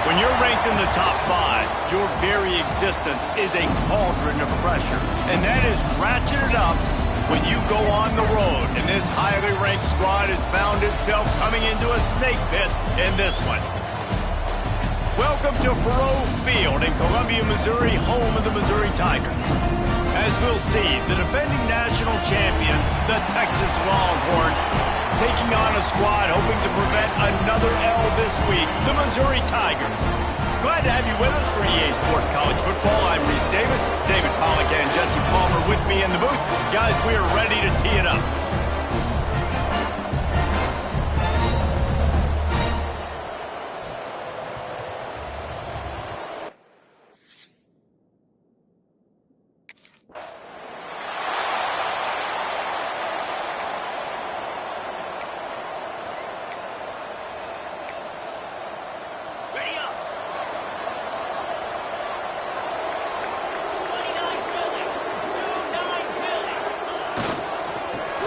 When you're ranked in the top 5, your very existence is a cauldron of pressure. And that is ratcheted up when you go on the road. And this highly ranked squad has found itself coming into a snake pit in this one. Welcome to Faurot Field in Columbia, Missouri, home of the Missouri Tigers. As we'll see, the defending national champions, the Texas Longhorns, taking on a squad hoping to prevent another L this week, the Missouri Tigers. Glad to have you with us for EA Sports College Football. I'm Reese Davis, David Pollack and Jesse Palmer with me in the booth. Guys, we are ready to tee it up.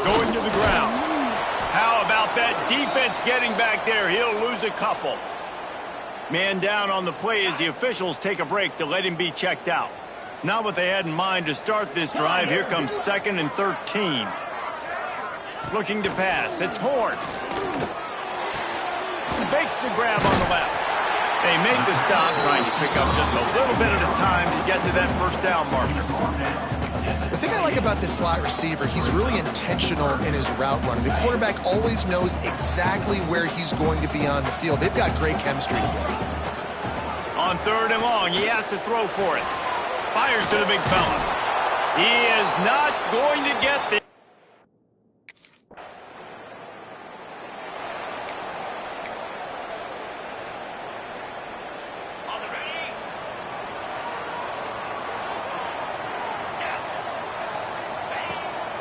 Going to the ground. How about that defense getting back there? He'll lose a couple. Man down on the play as the officials take a break to let him be checked out. Not what they had in mind to start this drive. Here comes 2nd and 13. Looking to pass. It's Horn. Makes the grab on the left. They make the stop, trying to pick up just a little bit at a time to get to that first down marker. The thing I like about this slot receiver, he's really intentional in his route running. The quarterback always knows exactly where he's going to be on the field. They've got great chemistry together. On 3rd and long, he has to throw for it. Fires to the big fella. He is not going to get there.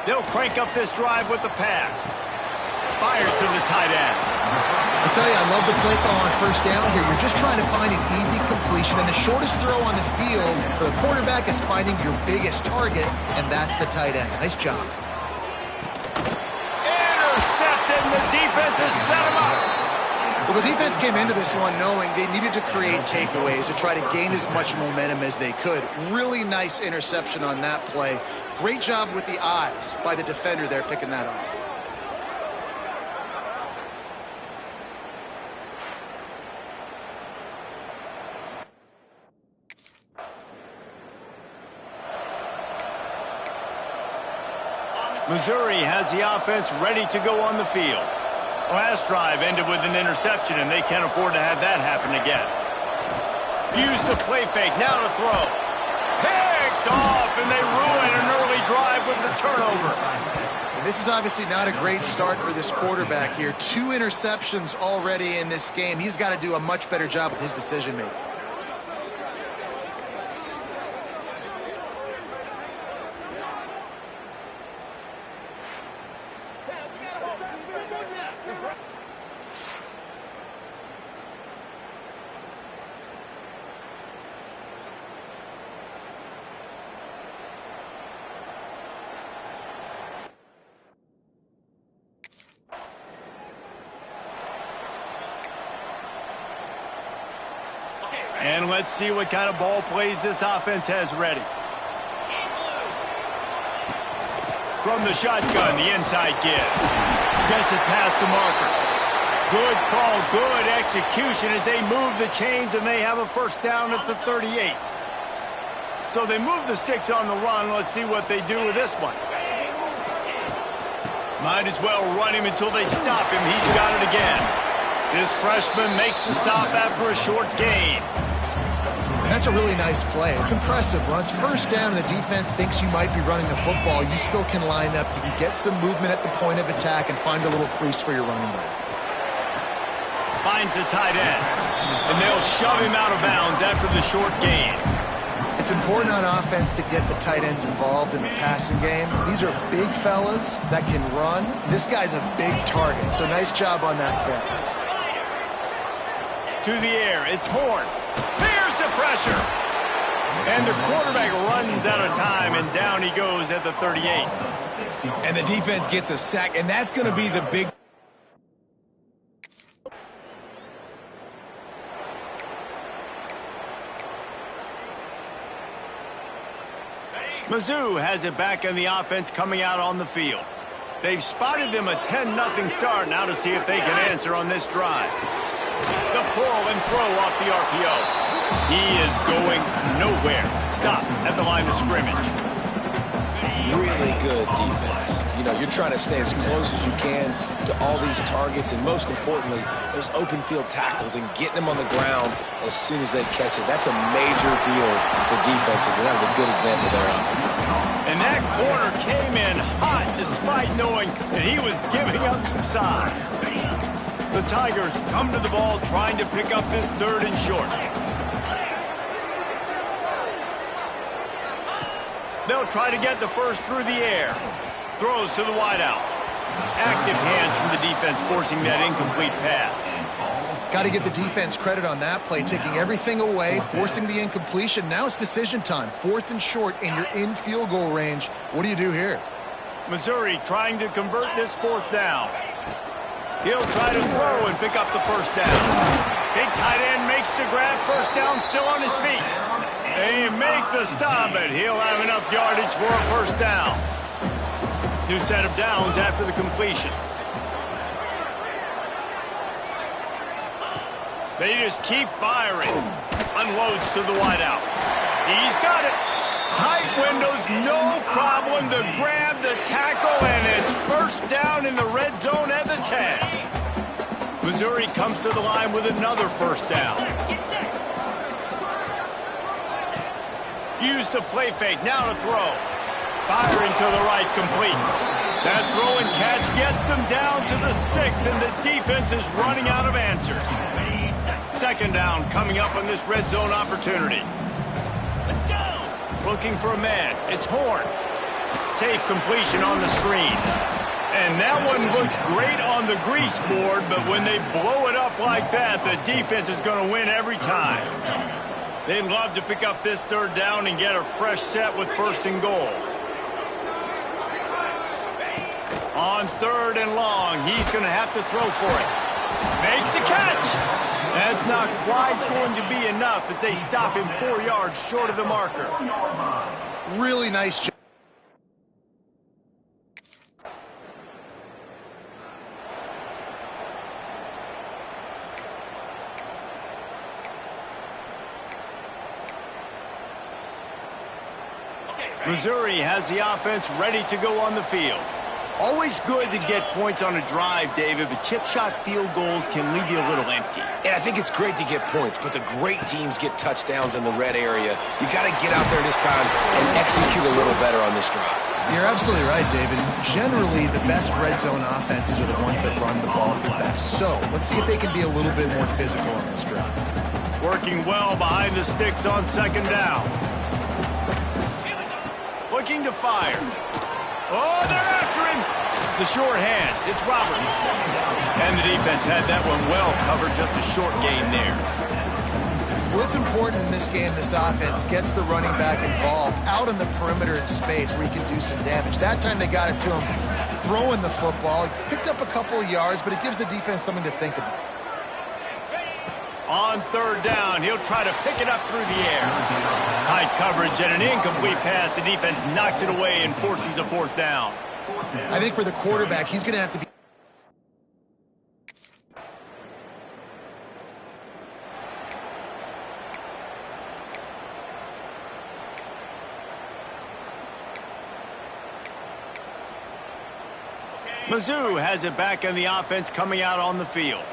They'll crank up this drive with the pass. Fires to the tight end. I tell you, I love the play call on first down here. You're just trying to find an easy completion, and the shortest throw on the field for the quarterback is finding your biggest target, and that's the tight end. Nice job. Intercepted, and the defense has set him up. Well, the defense came into this one knowing they needed to create takeaways to try to gain as much momentum as they could. Really nice interception on that play. Great job with the eyes by the defender there picking that off. Missouri has the offense ready to go on the field. Last drive ended with an interception, and they can't afford to have that happen again. Use the play fake, now to throw. Picked off, and they ruin an early drive with the turnover. And this is obviously not a great start for this quarterback here. 2 interceptions already in this game. He's got to do a much better job with his decision-making. And let's see what kind of ball plays this offense has ready. From the shotgun, the inside give. Gets it past the marker. Good call, good execution as they move the chains, and they have a first down at the 38. So they move the sticks on the run. Let's see what they do with this one. Might as well run him until they stop him. He's got it again. This freshman makes the stop after a short gain. That's a really nice play. It's impressive. When it's first down and the defense thinks you might be running the football, you still can line up. You can get some movement at the point of attack and find a little crease for your running back. Finds the tight end, and they'll shove him out of bounds after the short gain. It's important on offense to get the tight ends involved in the passing game. These are big fellas that can run. This guy's a big target, so nice job on that play. To the air, it's Horn. There's the pressure. And the quarterback runs out of time, and down he goes at the 38. And the defense gets a sack, and that's going to be the big... Mizzou has it back in the offense coming out on the field. They've spotted them a 10-0 start now to see if they can answer on this drive. The pull and throw off the RPO. He is going nowhere. Stop at the line of scrimmage. Really good defense. You know, you're trying to stay as close as you can to all these targets, and most importantly, those open field tackles and getting them on the ground as soon as they catch it. That's a major deal for defenses, and that was a good example there of it. And that corner came in hot despite knowing that he was giving up some size. The Tigers come to the ball trying to pick up this 3rd and short. They'll try to get the first through the air. Throws to the wideout. Active hands from the defense forcing that incomplete pass. Got to give the defense credit on that play, taking everything away, forcing the incompletion. Now it's decision time. 4th and short, and you're in field goal range. What do you do here? Missouri trying to convert this 4th down. He'll try to throw and pick up the first down. Big tight end makes the grab. First down, still on his feet. They make the stop, but he'll have enough yardage for a first down. New set of downs after the completion. They just keep firing. Unloads to the wideout. He's got it. Tight windows, no problem. The grab, the tackle, and it's first down in the red zone at the 10. Missouri comes to the line with another first down. Use the play fake, now to throw. Firing to the right, complete. That throw and catch gets them down to the 6, and the defense is running out of answers. 2nd down coming up on this red zone opportunity. Let's go. Looking for a man. It's Horn. Safe completion on the screen. And that one looked great on the grease board, but when they blow it up like that, the defense is going to win every time. They'd love to pick up this 3rd down and get a fresh set with 1st and goal. On 3rd and long, he's going to have to throw for it. Makes the catch. That's not quite going to be enough as they stop him 4 yards short of the marker. Really nice job. Missouri has the offense ready to go on the field. Always good to get points on a drive, David, but chip shot field goals can leave you a little empty. And I think it's great to get points, but the great teams get touchdowns in the red area. You got to get out there this time and execute a little better on this drive. You're absolutely right, David. Generally, the best red zone offenses are the ones that run the ball the best. So let's see if they can be a little bit more physical on this drive. Working well behind the sticks on 2nd down. Looking to fire. Oh, they're after him. The short hands. It's Roberts. And the defense had that one well covered. Just a short gain there. Well, it's important in this game, this offense gets the running back involved out in the perimeter in space where he can do some damage. That time they got it to him throwing the football. He picked up a couple of yards, but it gives the defense something to think about. On 3rd down, he'll try to pick it up through the air. Tight coverage and an incomplete pass. The defense knocks it away and forces a 4th down. I think for the quarterback, he's going to have to be... Mizzou has it back in the offense coming out on the field.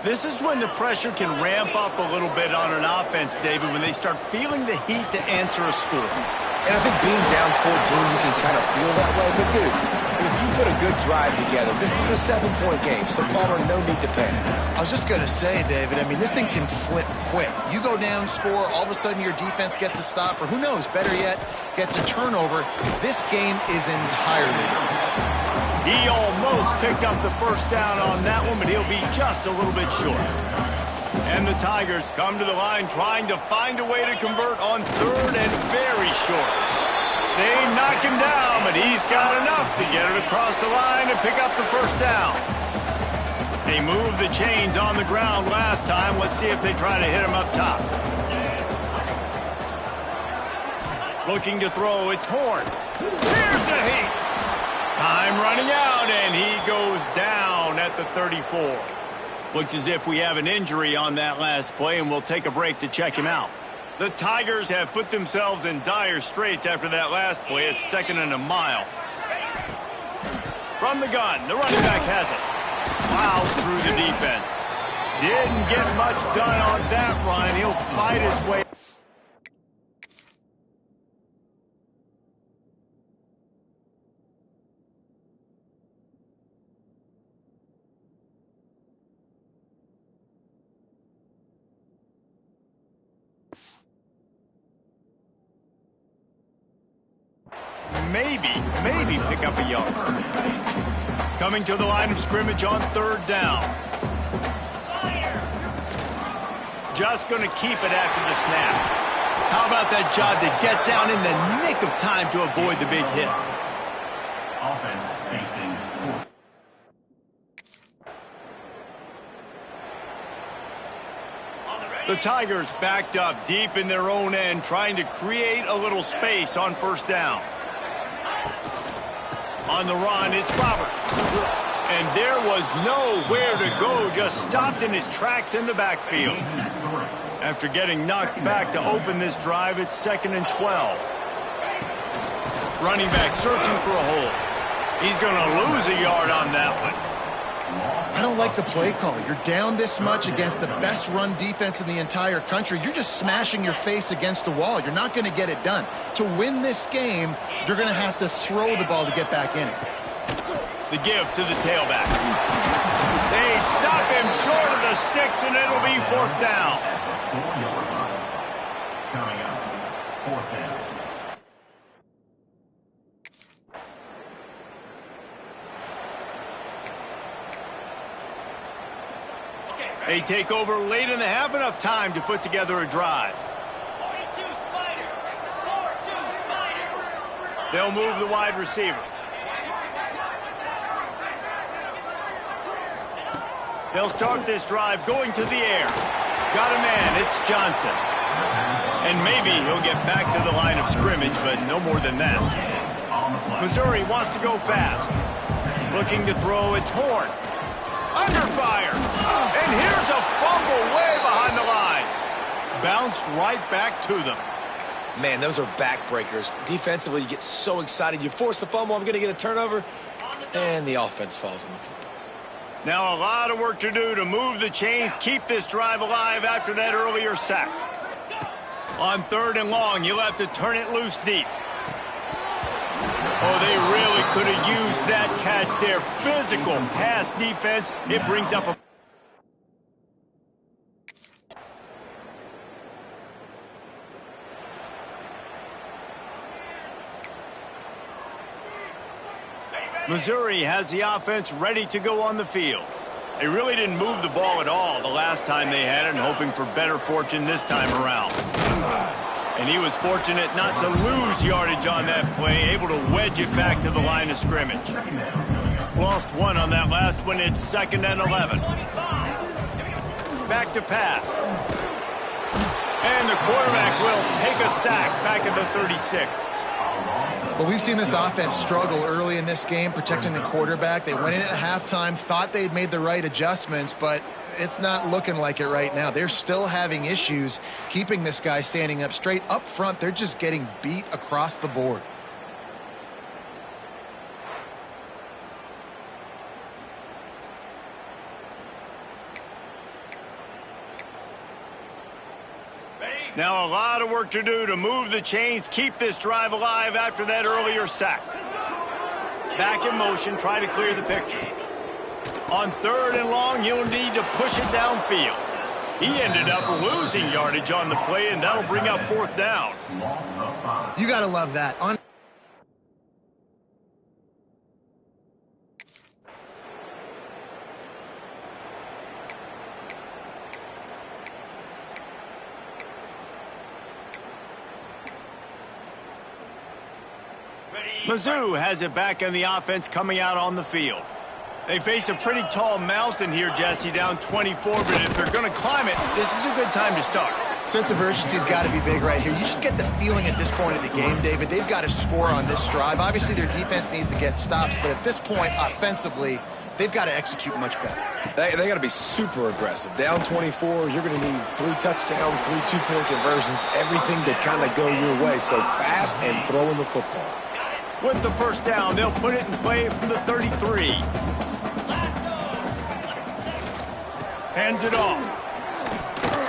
This is when the pressure can ramp up a little bit on an offense, David, when they start feeling the heat to answer a score. And I think being down 14, you can kind of feel that way. But, dude, if you put a good drive together, this is a 7-point game, so Palmer, no need to panic. I was just going to say, David, I mean, this thing can flip quick. You go down, score, all of a sudden your defense gets a stop, or who knows, better yet, gets a turnover. This game is entirely different. He almost picked up the first down on that one, but he'll be just a little bit short. And the Tigers come to the line trying to find a way to convert on 3rd and very short. They knock him down, but he's got enough to get it across the line and pick up the first down. They moved the chains on the ground last time. Let's see if they try to hit him up top. Looking to throw, it's Horn. Here's a heat. Time running out, and he goes down at the 34. Looks as if we have an injury on that last play, and we'll take a break to check him out. The Tigers have put themselves in dire straits after that last play. It's 2nd and a mile. From the gun, the running back has it. Plows through the defense. Didn't get much done on that run. He'll fight his way. Maybe pick up a yard. Coming to the line of scrimmage on 3rd down. Just going to keep it after the snap. How about that job to get down in the nick of time to avoid the big hit? Offense facing 4. The Tigers backed up deep in their own end, trying to create a little space on 1st down. On the run, it's Roberts. And there was nowhere to go, just stopped in his tracks in the backfield. After getting knocked back to open this drive, it's 2nd and 12. Running back searching for a hole. He's going to lose a yard on that one. I don't like the play call. You're down this much against the best run defense in the entire country. You're just smashing your face against the wall. You're not going to get it done. To win this game, you're going to have to throw the ball to get back in it. The give to the tailback. They stop him short of the sticks, and it'll be 4th down. Coming up, 4th down. They take over late in the half, enough time to put together a drive. 42 Spider. 4-2 Spider. They'll move the wide receiver. They'll start this drive going to the air. Got a man, it's Johnson. And maybe he'll get back to the line of scrimmage, but no more than that. Missouri wants to go fast. Looking to throw, it's Horn. Under fire. And here's a fumble way behind the line. Bounced right back to them. Man, those are backbreakers. Defensively, you get so excited. You force the fumble, I'm going to get a turnover, and the offense falls on the football. Now a lot of work to do to move the chains, keep this drive alive after that earlier sack. On 3rd and long, you'll have to turn it loose deep. Oh, they really could have used that catch there. Physical pass defense. It brings up a... Missouri has the offense ready to go on the field. They really didn't move the ball at all the last time they had it, and hoping for better fortune this time around. And he was fortunate not to lose yardage on that play, able to wedge it back to the line of scrimmage. Lost one on that last one. It's 2nd and 11. Back to pass. And the quarterback will take a sack back at the 36. Well, we've seen this offense struggle early in this game, protecting the quarterback. They went in at halftime, thought they'd made the right adjustments, but it's not looking like it right now. They're still having issues keeping this guy standing up straight. Up front, they're just getting beat across the board. Now a lot of work to do to move the chains, keep this drive alive after that earlier sack. Back in motion, try to clear the picture. On 3rd and long, you'll need to push it downfield. He ended up losing yardage on the play, and that'll bring up 4th down. You got to love that. Mizzou has it back in the offense coming out on the field. They face a pretty tall mountain here, Jesse, down 24, but if they're going to climb it, this is a good time to start. Sense of urgency's got to be big right here. You just get the feeling at this point of the game, David, they've got to score on this drive. Obviously, their defense needs to get stops, but at this point, offensively, they've got to execute much better. They got to be super aggressive. Down 24, you're going to need 3 touchdowns, 3 two-point conversions, everything to kind of go your way. So fast and throwing the football. With the first down, they'll put it in play from the 33. Hands it off.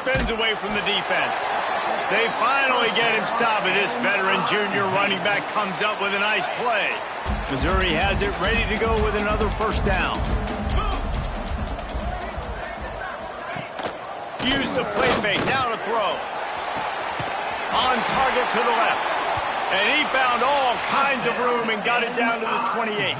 Spins away from the defense. They finally get him stopped, and this veteran junior running back comes up with a nice play. Missouri has it ready to go with another first down. Use the play fake, now to throw. On target to the left. And he found all kinds of room and got it down to the 28.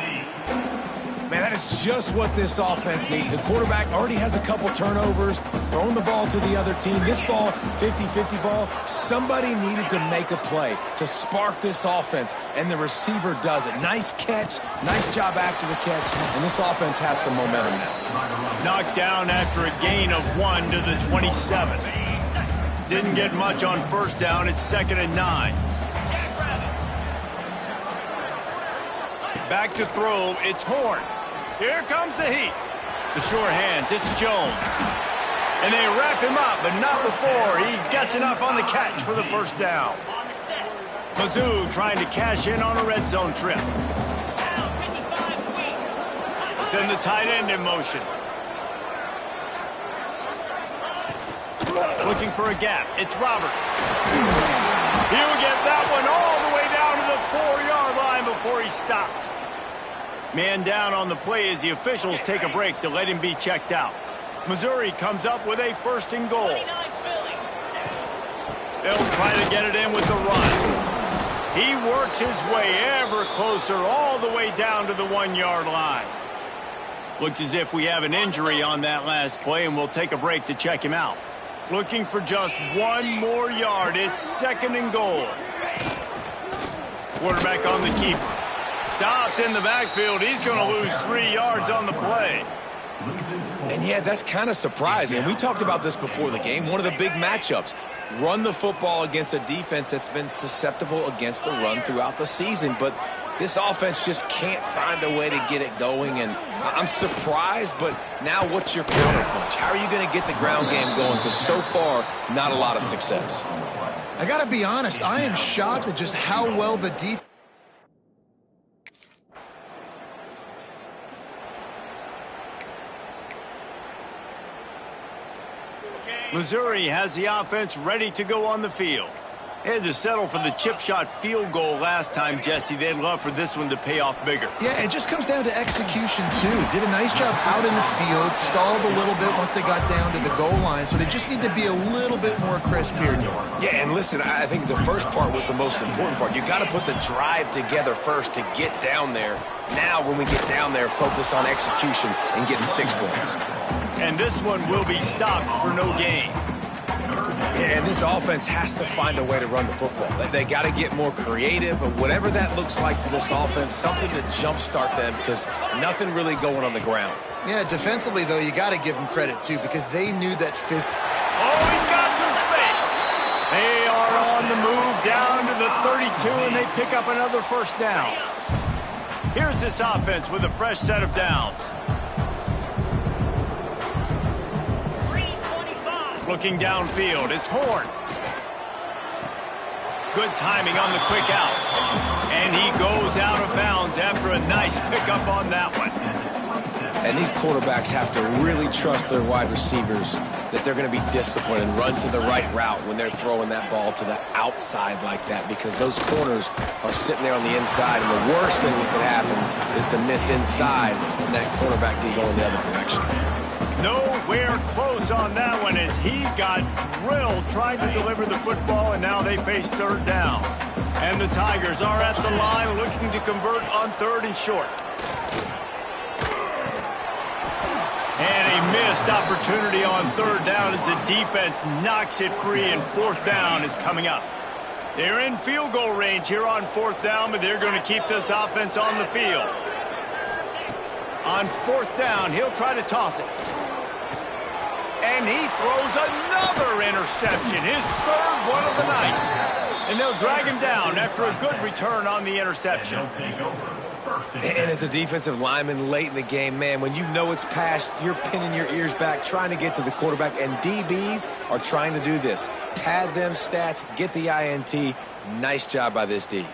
Man, that is just what this offense needs. The quarterback already has a couple turnovers, throwing the ball to the other team. This ball, 50-50 ball, somebody needed to make a play to spark this offense, and the receiver does it. Nice catch, nice job after the catch, and this offense has some momentum now. Knocked down after a gain of 1 to the 27. Didn't get much on first down. It's 2nd and 9. Back to throw. It's Horn. Here comes the heat. The sure hands. It's Jones. And they wrap him up, but not before he gets enough on the catch for the first down. Mizzou trying to cash in on a red zone trip. Send the tight end in motion. Looking for a gap. It's Roberts. He'll get that one all the way down to the 4-yard line before he stopped. Man down on the play as the officials take a break to let him be checked out. Missouri comes up with a 1st and goal. They'll try to get it in with the run. He works his way ever closer all the way down to the 1-yard line. Looks as if we have an injury on that last play, and we'll take a break to check him out. Looking for just 1 more yard. It's 2nd and goal. Quarterback on the keeper. Stopped in the backfield. He's going to lose 3 yards on the play. And yeah, that's kind of surprising. We talked about this before the game. One of the big matchups. Run the football against a defense that's been susceptible against the run throughout the season. But this offense just can't find a way to get it going. And I'm surprised, but now what's your counterpunch? How are you going to get the ground game going? Because so far, not a lot of success. I got to be honest, I am shocked at just how well the defense. Missouri has the offense ready to go on the field. They had to settle for the chip shot field goal last time, Jesse. They'd love for this one to pay off bigger. Yeah, it just comes down to execution, too. Did a nice job out in the field, stalled a little bit once they got down to the goal line, so they just need to be a little bit more crisp here, Norm. Yeah, and listen, I think the first part was the most important part. You got to put the drive together first to get down there. Now, when we get down there, focus on execution and getting 6 points. And this one will be stopped for no gain. Yeah, and this offense has to find a way to run the football. They got to get more creative, or whatever that looks like for this offense, something to jumpstart them, because nothing really going on the ground. Yeah, defensively, though, you got to give them credit, too, because they knew that Oh, he's got some space. They are on the move down to the 32, and they pick up another first down. Here's this offense with a fresh set of downs. Looking downfield, it's Horn. Good timing on the quick out. And he goes out of bounds after a nice pickup on that one. And these quarterbacks have to really trust their wide receivers that they're going to be disciplined and run to the right route when they're throwing that ball to the outside like that, because those corners are sitting there on the inside, and the worst thing that could happen is to miss inside and that quarterback be going the other direction. Nowhere close on that one as he got drilled trying to deliver the football, and now they face 3rd down. And the Tigers are at the line looking to convert on 3rd and short. And a missed opportunity on 3rd down as the defense knocks it free, and 4th down is coming up. They're in field goal range here on 4th down, but they're going to keep this offense on the field. On 4th down, he'll try to toss it. And he throws another interception, his third one of the night. And they'll drag him down after a good return on the interception. And they'll take over. And as a defensive lineman late in the game, man, when you know it's past, you're pinning your ears back, trying to get to the quarterback, and DBs are trying to do this. Pad them stats, get the INT. Nice job by this D.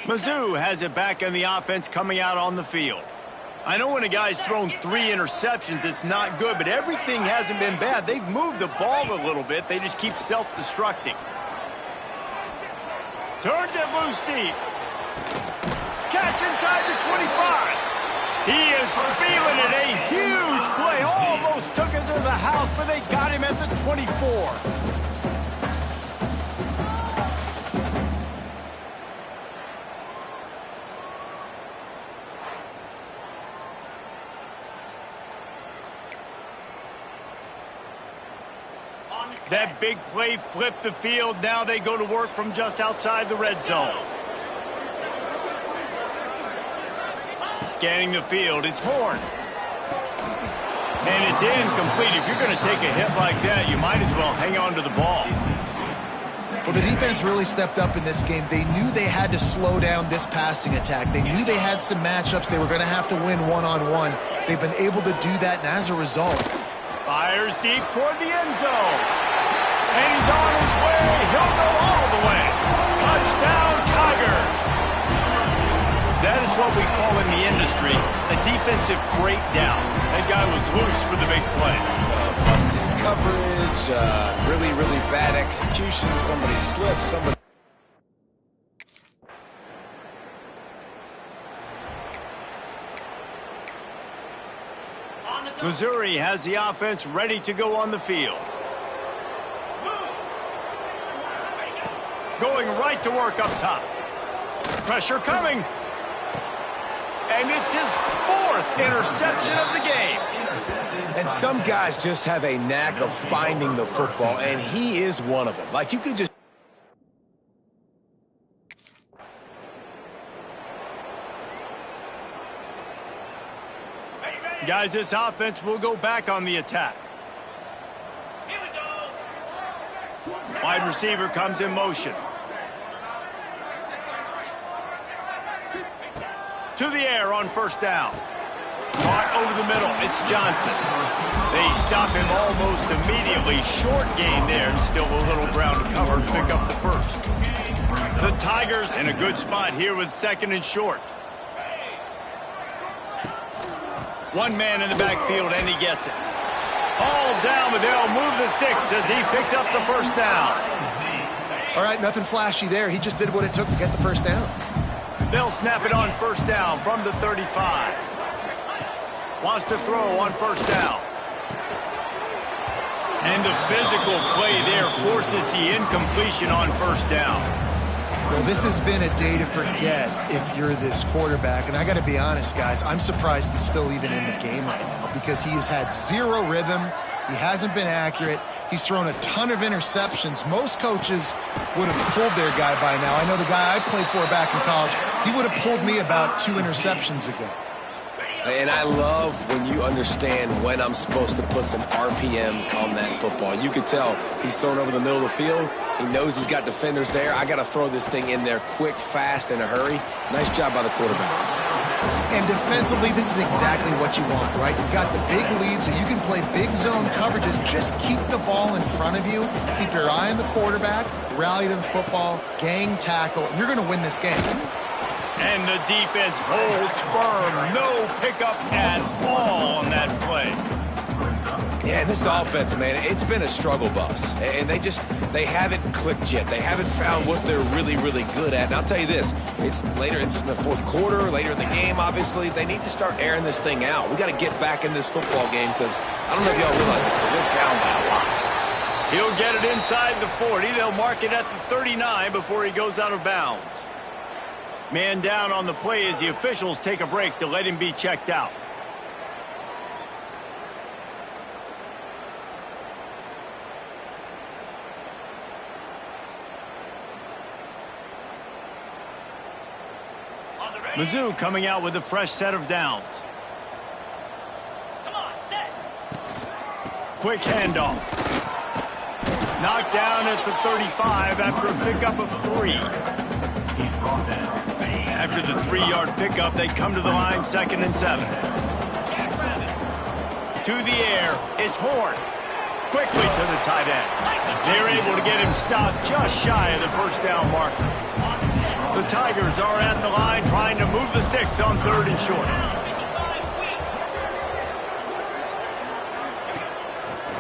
Mizzou has it back in the offense coming out on the field. I know when a guy's thrown 3 interceptions, it's not good, but everything hasn't been bad. They've moved the ball a little bit. They just keep self-destructing. Turns it loose deep. Catch inside the 25. He is feeling it. A huge play. Almost took it to the house, but they got him at the 24. That big play flipped the field. Now they go to work from just outside the red zone. Scanning the field, it's Horn. And it's incomplete. If you're going to take a hit like that, you might as well hang on to the ball. Well, the defense really stepped up in this game. They knew they had to slow down this passing attack. They knew they had some matchups they were going to have to win one-on-one. They've been able to do that, and as a result... Fires deep toward the end zone. And he's on his way. He'll go all the way. Touchdown, Tigers. That is what we call in the industry a defensive breakdown. That guy was loose for the big play. Busted coverage, really, really bad execution. Somebody slipped, somebody... Missouri has the offense ready to go on the field. Going right to work up top. Pressure coming. And it's his 4th interception of the game. And some guys just have a knack of finding the football, and he is one of them. Like, you could just... Guys, this offense will go back on the attack. Wide receiver comes in motion. To the air on first down. Caught over the middle. It's Johnson. They stop him almost immediately. Short gain there, and still a little ground to cover. Pick up the first. The Tigers in a good spot here with 2nd and short. One man in the backfield, and he gets it. All down, but they'll move the sticks as he picks up the first down. All right, nothing flashy there. He just did what it took to get the first down. They'll snap it on first down from the 35. Wants to throw on first down. And the physical play there forces the incompletion on first down. Well, this has been a day to forget if you're this quarterback. And I got to be honest, guys, I'm surprised he's still even in the game right now because he has had 0 rhythm. He hasn't been accurate. He's thrown a ton of interceptions. Most coaches would have pulled their guy by now. I know the guy I played for back in college, he would have pulled me about 2 interceptions ago. And I love when you understand when I'm supposed to put some RPMs on that football. You can tell he's thrown over the middle of the field. He knows he's got defenders there. I got to throw this thing in there quick, fast, in a hurry. Nice job by the quarterback. And defensively, this is exactly what you want, right? You've got the big lead, so you can play big zone coverages. Just keep the ball in front of you. Keep your eye on the quarterback. Rally to the football. Gang tackle. And you're going to win this game. And the defense holds firm. No pickup at all on that play. Yeah, this offense, man, it's been a struggle bus. And they haven't clicked yet. They haven't found what they're really, really good at. And I'll tell you this, it's in the 4th quarter, later in the game, obviously. They need to start airing this thing out. We got to get back in this football game because I don't know if y'all realize this, but we're down by a lot. He'll get it inside the 40. They'll mark it at the 39 before he goes out of bounds. Man down on the play as the officials take a break to let him be checked out. Mizzou coming out with a fresh set of downs. Come on, set. Quick handoff. Knocked down at the 35 after a pickup of 3. He's brought down. After the 3-yard pickup, they come to the line 2nd and 7. To the air, it's Horn. Quickly to the tight end. They're able to get him stopped just shy of the first down marker. The Tigers are at the line trying to move the sticks on 3rd and short.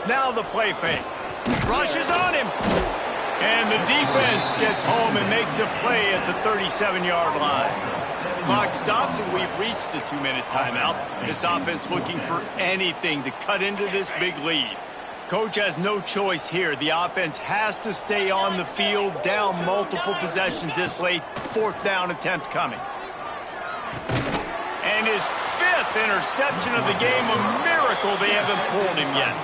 Now the play fake. Rushes on him. And the defense gets home and makes a play at the 37-yard line. Clock stops and we've reached the 2-minute timeout. This offense looking for anything to cut into this big lead. Coach has no choice here. The offense has to stay on the field, down multiple possessions this late. 4th down attempt coming. And his 5th interception of the game, a miracle they haven't pulled him yet.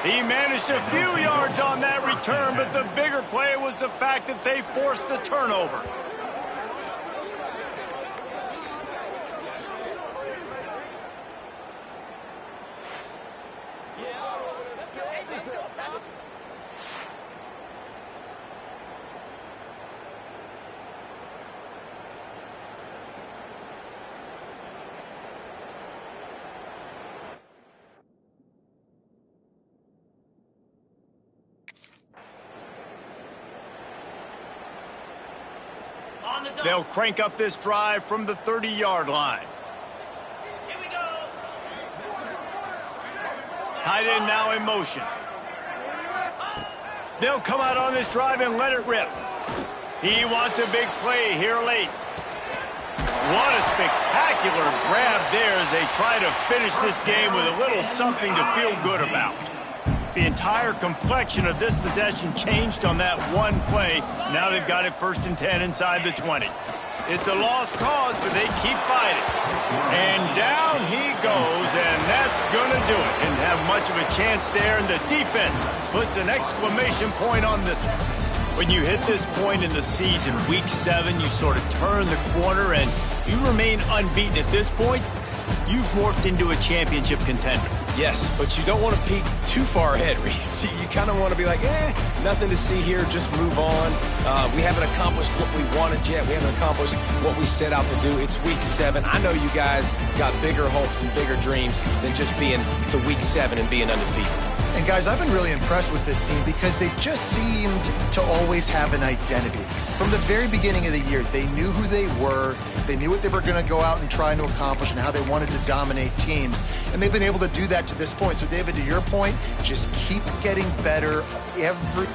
He managed a few yards on that return, but the bigger play was the fact that they forced the turnover. They'll crank up this drive from the 30-yard line. Here we go. Tight end now in motion. They'll come out on this drive and let it rip. He wants a big play here late. What a spectacular grab there as they try to finish this game with a little something to feel good about. The entire complexion of this possession changed on that one play. Now they've got it 1st and 10 inside the 20. It's a lost cause, but they keep fighting. And down he goes, and that's going to do it. Didn't have much of a chance there, and the defense puts an exclamation point on this one. When you hit this point in the season, week 7, you sort of turn the corner, and you remain unbeaten at this point. You've morphed into a championship contender. Yes, but you don't want to peek too far ahead, Reese. You kind of want to be like, nothing to see here, just move on. We haven't accomplished what we wanted yet. We haven't accomplished what we set out to do. It's week 7. I know you guys got bigger hopes and bigger dreams than just being to week 7 and being undefeated. And guys, I've been really impressed with this team because they just seemed to always have an identity. From the very beginning of the year, they knew who they were, they knew what they were going to go out and try to accomplish and how they wanted to dominate teams. And they've been able to do that to this point. So, David, to your point, just keep getting better every